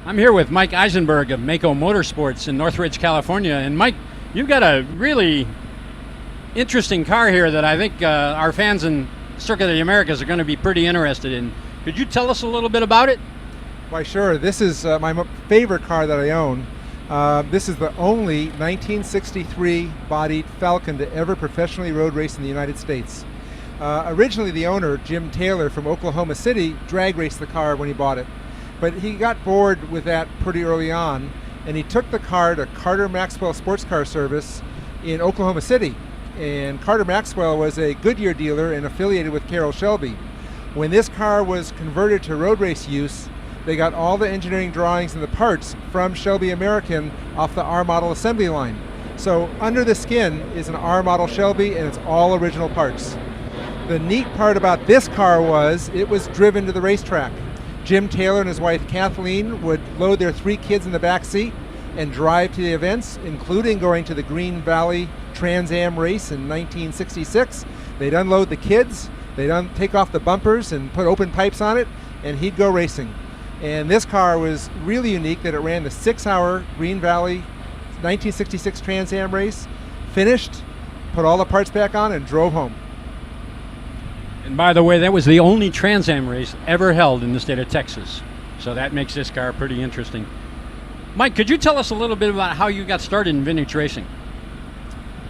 I'm here with Mike Eisenberg of Mako Motorsports in Northridge, California. And Mike, you've got a really interesting car here that I think our fans in Circuit of the Americas are going to be pretty interested in. Could you tell us a little bit about it? Why, sure. This is my favorite car that I own. This is the only 1963 bodied Falcon to ever professionally road race in the United States. Originally, the owner, Jim Taylor from Oklahoma City, drag raced the car when he bought it. But he got bored with that pretty early on, and he took the car to Carter Maxwell Sports Car Service in Oklahoma City. And Carter Maxwell was a Goodyear dealer and affiliated with Carroll Shelby. When this car was converted to road race use, they got all the engineering drawings and the parts from Shelby American off the R model assembly line. So under the skin is an R model Shelby, and it's all original parts. The neat part about this car was it was driven to the racetrack. Jim Taylor and his wife Kathleen would load their 3 kids in the back seat and drive to the events, including going to the Green Valley Trans Am race in 1966. They'd unload the kids, they'd take off the bumpers and put open pipes on it, and he'd go racing. And this car was really unique that it ran the 6-hour Green Valley 1966 Trans Am race, finished, put all the parts back on, and drove home. And by the way, that was the only Trans Am race ever held in the state of Texas. So that makes this car pretty interesting. Mike, could you tell us a little bit about how you got started in vintage racing?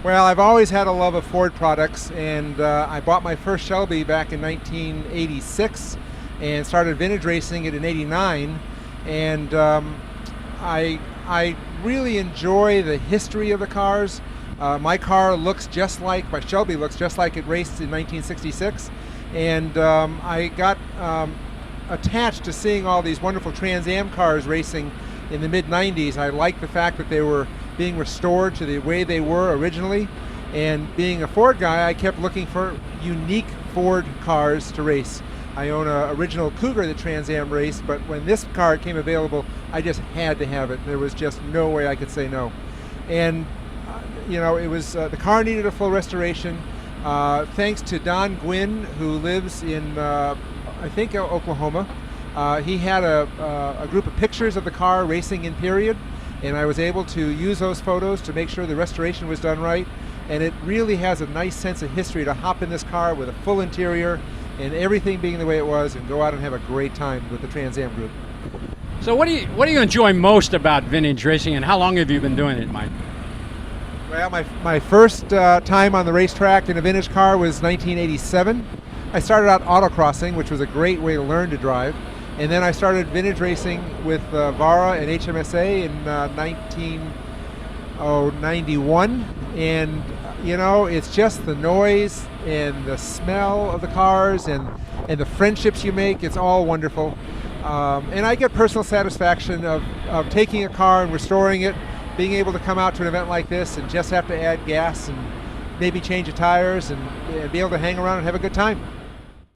Well, I've always had a love of Ford products, and I bought my first Shelby back in 1986 and started vintage racing it in '89. And I really enjoy the history of the cars. My car looks just like, my Shelby looks just like it raced in 1966. And I got attached to seeing all these wonderful Trans Am cars racing in the mid-90s. I liked the fact that they were being restored to the way they were originally. And being a Ford guy, I kept looking for unique Ford cars to race. I own an original Cougar that Trans Am raced, but when this car came available, I just had to have it. There was just no way I could say no. And you know, it was the car needed a full restoration. Thanks to Don Gwynn, who lives in I think Oklahoma. He had a group of pictures of the car racing in period, and I was able to use those photos to make sure the restoration was done right. And it really has a nice sense of history to hop in this car with a full interior and everything being the way it was, and go out and have a great time with the Trans Am group. So what do you enjoy most about vintage racing, and how long have you been doing it, Mike? Well, my first time on the racetrack in a vintage car was 1987. I started out autocrossing, which was a great way to learn to drive. And then I started vintage racing with Vara and HMSA in 1991. And, you know, it's just the noise and the smell of the cars and the friendships you make. It's all wonderful. And I get personal satisfaction of taking a car and restoring it, being able to come out to an event like this and just have to add gas and maybe change the tires and be able to hang around and have a good time.